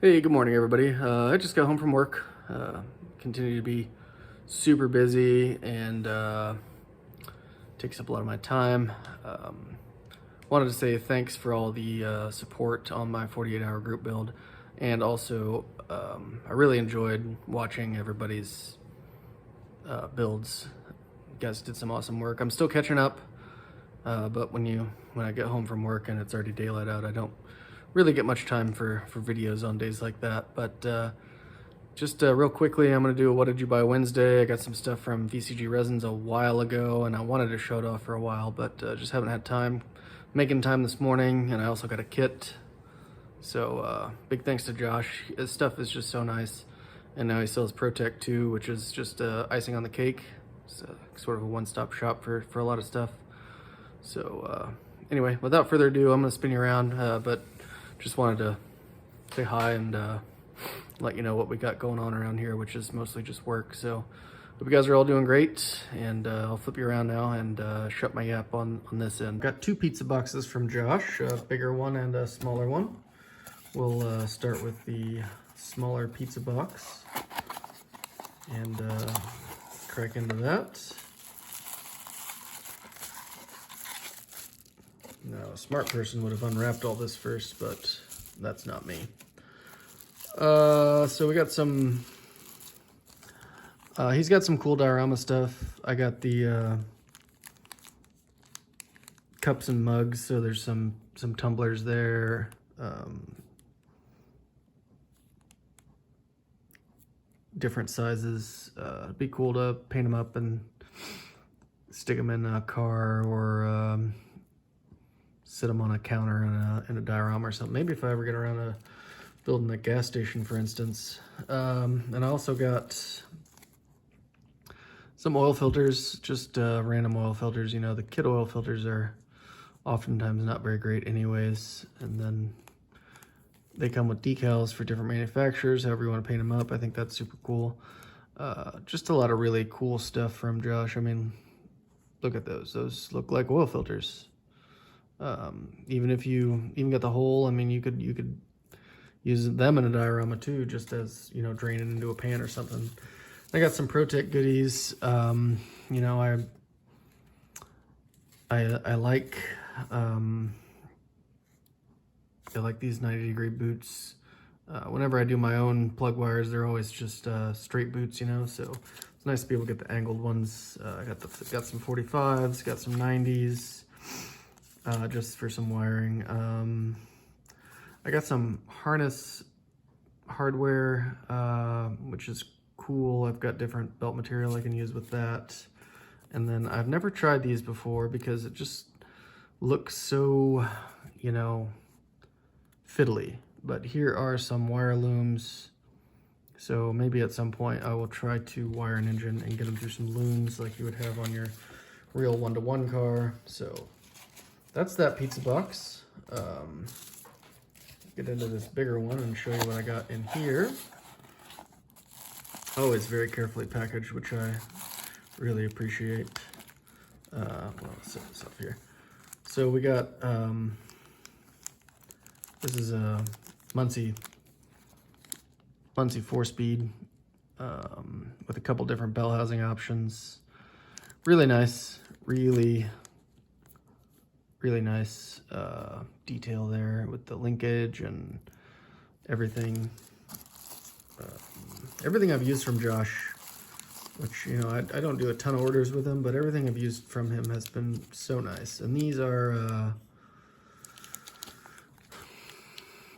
Hey, good morning, everybody. I just got home from work. Continue to be super busy and takes up a lot of my time. Wanted to say thanks for all the support on my 48-hour group build, and also I really enjoyed watching everybody's builds. You guys did some awesome work. I'm still catching up, but when I get home from work and it's already daylight out, I don't really get much time for videos on days like that. But just real quickly, I'm gonna do a What Did You Buy Wednesday. I got some stuff from VCG Resins a while ago, and I wanted to show it off for a while, but just haven't had time. Making time this morning, and I also got a kit. So big thanks to Josh. His stuff is just so nice. And now he sells ProTech too, which is just icing on the cake. It's sort of a one-stop shop for a lot of stuff. So anyway, without further ado, I'm gonna spin you around, but just wanted to say hi and let you know what we got going on around here, which is mostly just work. So hope you guys are all doing great, and I'll flip you around now and shut my yap on this end. Got two pizza boxes from Josh, a bigger one and a smaller one. We'll start with the smaller pizza box and crack into that. Now, a smart person would have unwrapped all this first, but that's not me. So we got some, he's got some cool diorama stuff. I got the cups and mugs, so there's some tumblers there. Different sizes. It'd be cool to paint them up and stick them in a car, or sit them on a counter in a diorama or something. Maybe if I ever get around to building a gas station, for instance. And I also got some oil filters, just random oil filters. You know, the kit oil filters are oftentimes not very great anyways. And then they come with decals for different manufacturers, however you want to paint them up. I think that's super cool. Just a lot of really cool stuff from Josh. I mean, look at those. Those look like oil filters. Even if you even got the hole, I mean, you could use them in a diorama too, just as, you know, draining into a pan or something. I got some ProTech goodies. You know, I like these 90-degree boots. Whenever I do my own plug wires, they're always just straight boots, you know, so it's nice to be able to get the angled ones. I got some 45s, got some 90s. Just for some wiring. I got some harness hardware, which is cool. I've got different belt material I can use with that. And then I've never tried these before because it just looks so, you know, fiddly. But here are some wire looms. So maybe at some point I will try to wire an engine and get them through some looms like you would have on your real one-to-one car. So that's that pizza box. Get into this bigger one and show you what I got in here. Oh, it's very carefully packaged, which I really appreciate. Well, let's set this up here. So we got, this is a Muncie 4-speed with a couple different bell housing options. Really nice, really nice detail there with the linkage and everything. Everything I've used from Josh, which, you know, I don't do a ton of orders with him, but everything I've used from him has been so nice. And these are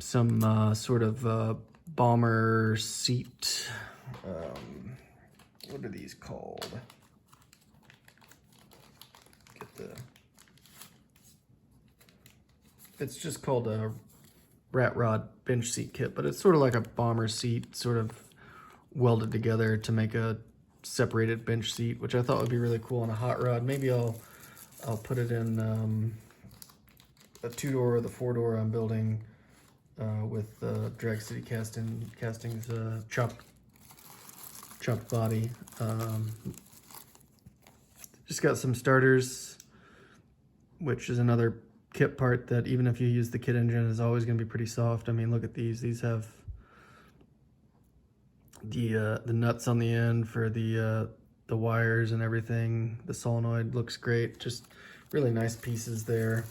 some sort of bomber seat. What are these called? It's just called a rat rod bench seat kit, but it's sort of like a bomber seat, sort of welded together to make a separated bench seat, which I thought would be really cool on a hot rod. Maybe I'll put it in a 2-door or the 4-door I'm building with Drag City Castings chopped body. Just got some starters, which is another kit part that even if you use the kit engine is always going to be pretty soft. I mean, look at these. These have The nuts on the end for the wires and everything. The solenoid looks great. Just really nice pieces there.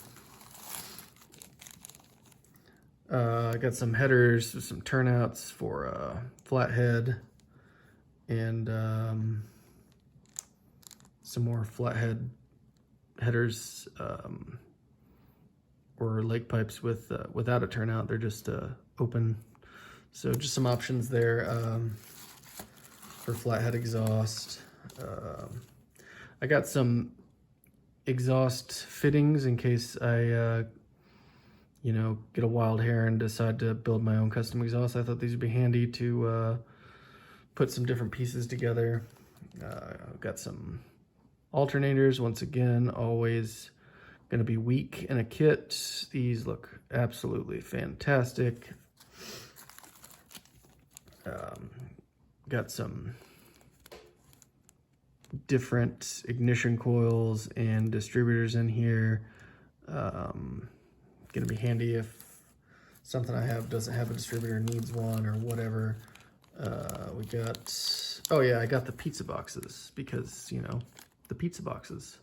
I got some headers with some turnouts for flathead, and some more flathead headers or lake pipes with without a turnout. They're just open. So just some options there for flathead exhaust. I got some exhaust fittings in case I you know, get a wild hair and decide to build my own custom exhaust. I thought these would be handy to put some different pieces together. I've got some alternators, once again, always gonna be weak in a kit. These look absolutely fantastic. Got some different ignition coils and distributors in here. Gonna be handy if something I have doesn't have a distributor, needs one or whatever. We got, oh yeah, I got the pizza boxes because, you know, the pizza boxes.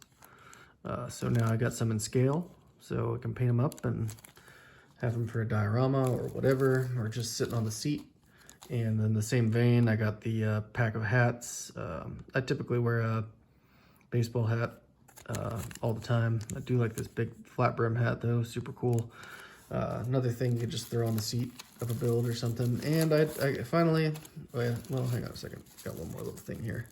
So now I got some in scale, so I can paint them up and have them for a diorama or whatever, or just sitting on the seat. And in the same vein, I got the pack of hats. I typically wear a baseball hat all the time. I do like this big flat brim hat though, super cool. Another thing you could just throw on the seat of a build or something. And I finally, oh yeah, well, hang on a second. Got one more little thing here.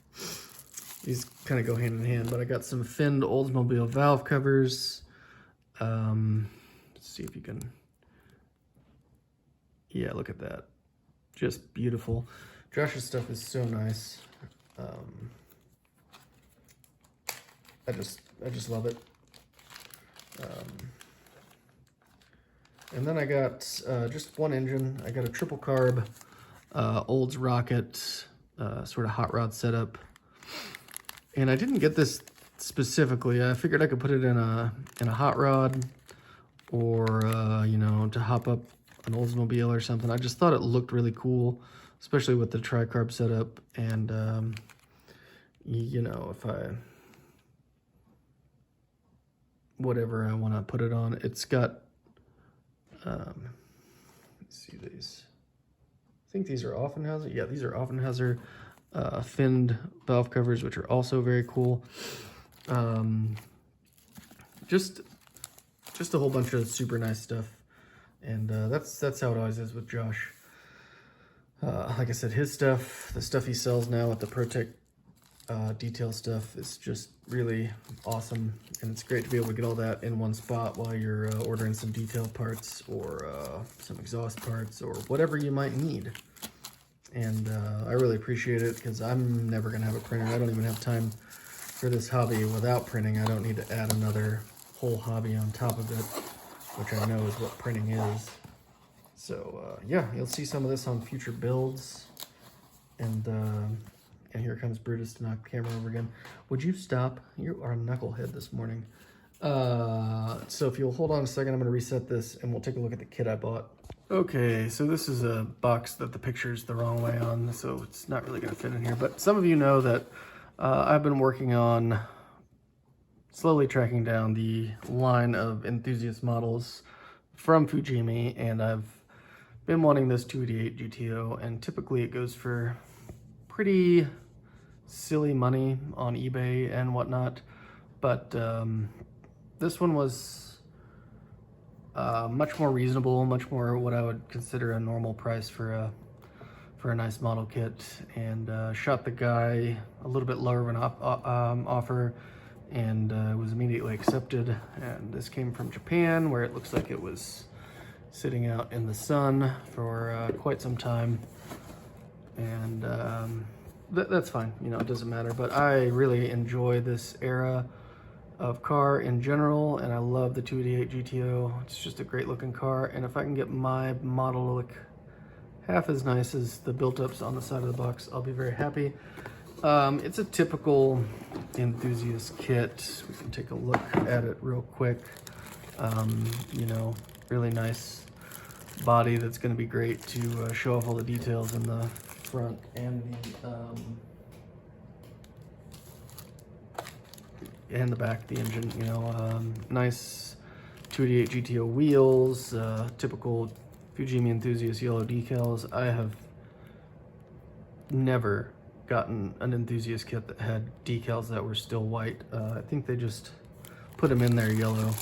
These kind of go hand in hand, but I got some finned Oldsmobile valve covers. Let's see if you can, yeah, look at that. Just beautiful. Josh's stuff is so nice. I just love it. And then I got just one engine. I got a triple carb Olds Rocket sort of hot rod setup. And I didn't get this specifically. I figured I could put it in a hot rod, or you know, to hop up an Oldsmobile or something. I just thought it looked really cool, especially with the tri-carb setup. And you know, if I whatever I want to put it on, it's got let's see these. I think these are Offenhauser. Yeah, these are Offenhauser finned valve covers, which are also very cool. Just a whole bunch of super nice stuff, and that's how it always is with Josh. Like I said, his stuff, the stuff he sells now with the ProTech detail stuff, is just really awesome, and it's great to be able to get all that in one spot while you're ordering some detail parts or some exhaust parts or whatever you might need. And I really appreciate it, because I'm never gonna have a printer. I don't even have time for this hobby without printing. I don't need to add another whole hobby on top of it, which I know is what printing is. So yeah, you'll see some of this on future builds. And here comes Brutus to knock the camera over again. Would you stop? You are a knucklehead this morning. So if you'll hold on a second, I'm gonna reset this and we'll take a look at the kit I bought. Okay, so this is a box that the picture's the wrong way on, so it's not really gonna fit in here. But some of you know that I've been working on slowly tracking down the line of enthusiast models from Fujimi, and I've been wanting this 288 GTO, and typically it goes for pretty silly money on eBay and whatnot, but this one was much more reasonable, much more what I would consider a normal price for a nice model kit, and shot the guy a little bit lower of an offer, and was immediately accepted. And this came from Japan, where it looks like it was sitting out in the sun for quite some time, and that's fine, you know, it doesn't matter. But I really enjoy this era of car in general, and I love the 288 GTO. It's just a great looking car, and if I can get my model to look half as nice as the built-ups on the side of the box, I'll be very happy. It's a typical enthusiast kit. We can take a look at it real quick. You know, really nice body that's going to be great to show off all the details in the front and the back, the engine. You know, nice 288 GTO wheels, typical Fujimi enthusiast yellow decals. I have never gotten an enthusiast kit that had decals that were still white. I think they just put them in there yellow.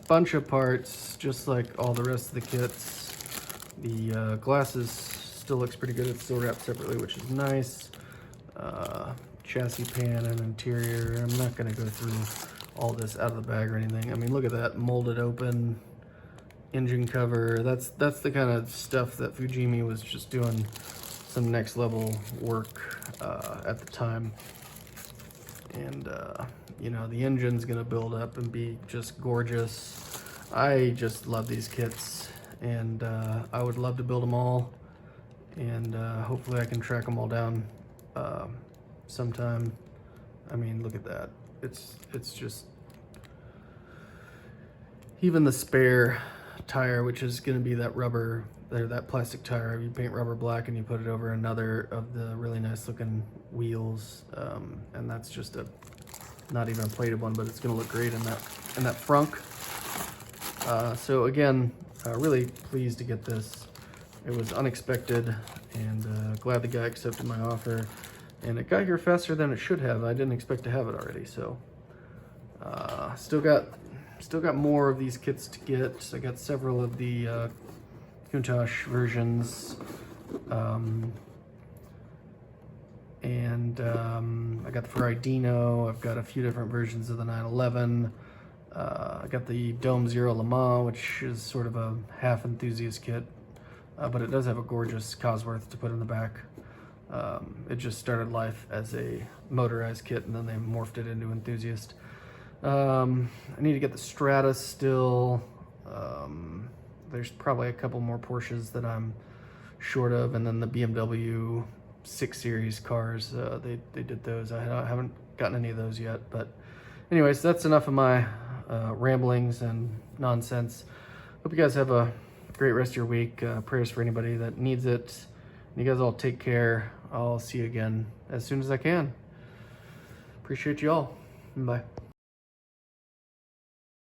Bunch of parts, just like all the rest of the kits. The glasses still looks pretty good. It's still wrapped separately, which is nice. Chassis pan and interior. I'm not gonna go through all this out of the bag or anything. I mean, look at that molded open engine cover. That's the kind of stuff that Fujimi was just doing some next level work at the time. And you know, the engine's gonna build up and be just gorgeous. I just love these kits, and I would love to build them all, and hopefully I can track them all down sometime. I mean, look at that. It's just, even the spare tire, which is going to be that rubber, or that plastic tire. You paint rubber black and you put it over another of the really nice looking wheels, and that's just not even a plated one, but it's going to look great in that frunk. So again, really pleased to get this. It was unexpected, and glad the guy accepted my offer. And it got here faster than it should have. I didn't expect to have it already, so still got more of these kits to get. I got several of the Countach versions, and I got the Ferrari Dino. I've got a few different versions of the 911. I got the Dome Zero Le Mans, which is sort of a half enthusiast kit, but it does have a gorgeous Cosworth to put in the back. It just started life as a motorized kit, and then they morphed it into enthusiast. I need to get the Stratus still. There's probably a couple more Porsches that I'm short of, and then the BMW 6 Series cars, they did those. I haven't gotten any of those yet, but anyways, that's enough of my ramblings and nonsense. Hope you guys have a great rest of your week. Prayers for anybody that needs it. You guys all take care. I'll see you again as soon as I can. Appreciate you all. Bye.